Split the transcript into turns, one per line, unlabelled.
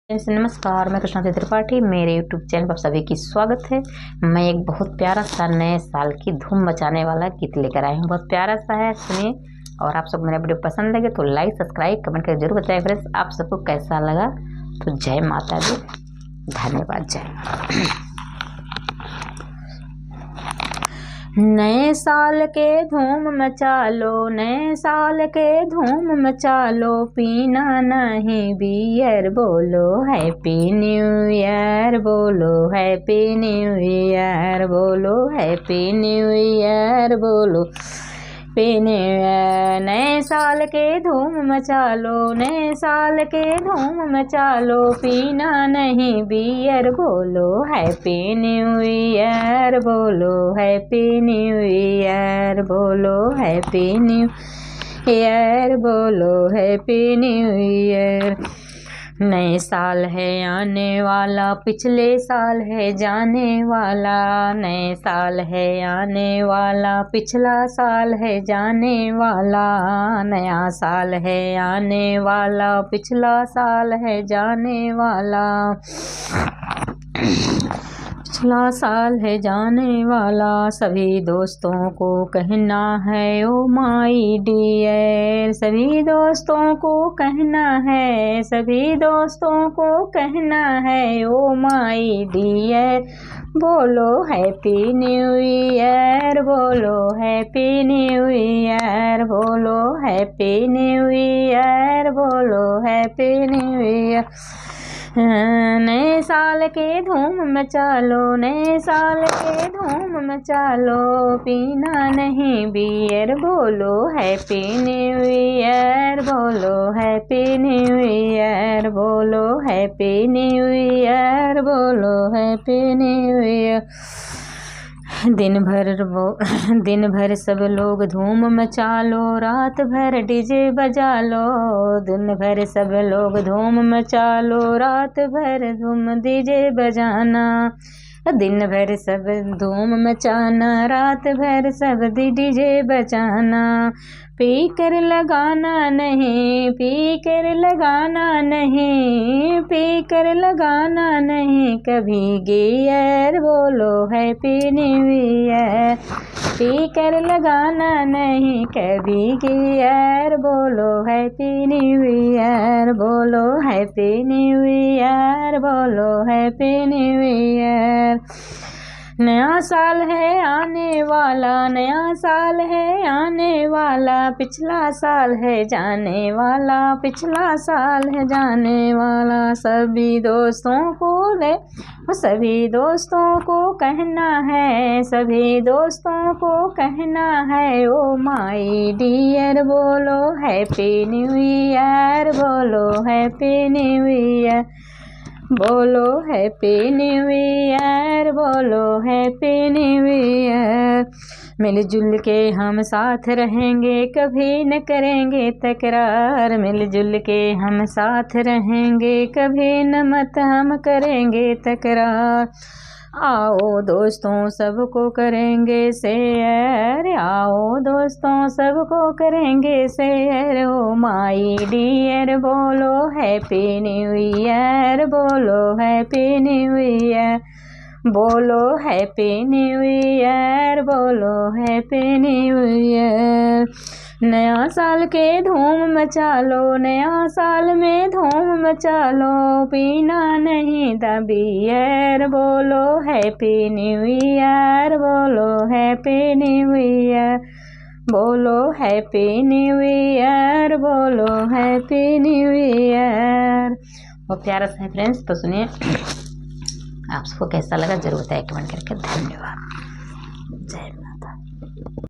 नमस्कार, मैं कृष्णा त्रिपाठी। मेरे यूट्यूब चैनल पर सभी की स्वागत है। मैं एक बहुत प्यारा सा नए साल की धूम मचाने वाला गीत लेकर आई हूँ। बहुत प्यारा सा है, सुनिए। और आप सबको मेरा वीडियो पसंद लगे तो लाइक, सब्सक्राइब, कमेंट करके जरूर बताइए फ्रेंड्स आप सबको कैसा लगा। तो जय माता दी, धन्यवाद, जय। नए साल के धूम मचा लो, नए साल के धूम मचा लो, पीना नहीं बियर, बोलो हैप्पी न्यू ईयर, बोलो हैप्पी न्यू ईयर, बोलो हैप्पी न्यू ईयर, बोलो हैप्पी न्यू ईयर। नए साल के धूम मचा लो, नए साल के धूम मचा लो, पीना नहीं बियर, बोलो हैप्पी न्यू ईयर, बोलो हैप्पी न्यू ईयर, बोलो हैप्पी न्यू ईयर, बोलो हैप्पी न्यू ईयर। नए साल है आने वाला, पिछले साल है जाने वाला, नए साल है आने वाला, पिछला साल है जाने वाला, नया साल है आने वाला, पिछला साल है जाने वाला, पिछला साल है जाने वाला। सभी दोस्तों को कहना है ओ माई डियर, सभी दोस्तों को कहना है, सभी दोस्तों को कहना है ओ माई डियर, बोलो हैप्पी न्यू ईयर, बोलो हैप्पी न्यू ईयर, बोलो हैप्पी न्यू ईयर, बोलो हैप्पी न्यू ईयर। नए साल के धूम मचा लो, नए साल के धूम मचा लो, पीना नहीं बियर, बोलो हैप्पी न्यू ईयर, बोलो हैप्पी न्यू ईयर, बोलो हैप्पी न्यू ईयर, बोलो हैप्पी न्यू ईयर। दिन भर सब लोग धूम मचा लो, रात भर डीजे बजा लो, दिन भर सब लोग धूम मचा लो, रात भर धूम डीजे बजाना, दिन भर सब धूम मचाना, रात भर सब डीजे बजाना, पी कर लगाना नहीं, पी कर लगाना नहीं, पी कर लगाना नहीं कभी गियर, बोलो हैप्पी न्यू ईयर, पी कर लगाना नहीं कभी गियर, बोलो हैप्पी न्यू ईयर, बोलो हैप्पी न्यू ईयर, बोलो हैप्पी न्यू ईयर। नया साल है आने वाला, नया साल है आने वाला, पिछला साल है जाने वाला, पिछला साल है जाने वाला। सभी दोस्तों को सभी दोस्तों को कहना है, सभी दोस्तों को कहना है ओ माई डियर, बोलो हैप्पी न्यू ईयर, बोलो हैप्पी न्यू ईयर, बोलो हैप्पी न्यू ईयर, बोलो हैप्पी न्यू ईयर। मिलजुल के हम साथ रहेंगे, कभी न करेंगे तकरार, मिलजुल के हम साथ रहेंगे, कभी न मत हम करेंगे तकरार। आओ दोस्तों सबको करेंगे शेयर, आओ दोस्तों सबको करेंगे शेयर, ओ माई डियर, बोलो हैप्पी न्यू ईयर, बोलो हैप्पी न्यू ईयर, बोलो हैप्पी न्यू ईयर, बोलो हैप्पी न्यू ईयर। नया साल के धूम मचा लो, नया साल में धूम मचा लो, पीना नहीं द बियर, बोलो हैप्पी न्यू ईयर, बोलो हैप्पी न्यू ईयर, बोलो हैप्पी न्यू ईयर, बोलो हैप्पी न्यू ईयर। बहुत प्यारा सा है फ्रेंड्स। तो सुनिए, आप सबको कैसा लगा जरूर बताइए कमेंट करके। धन्यवाद।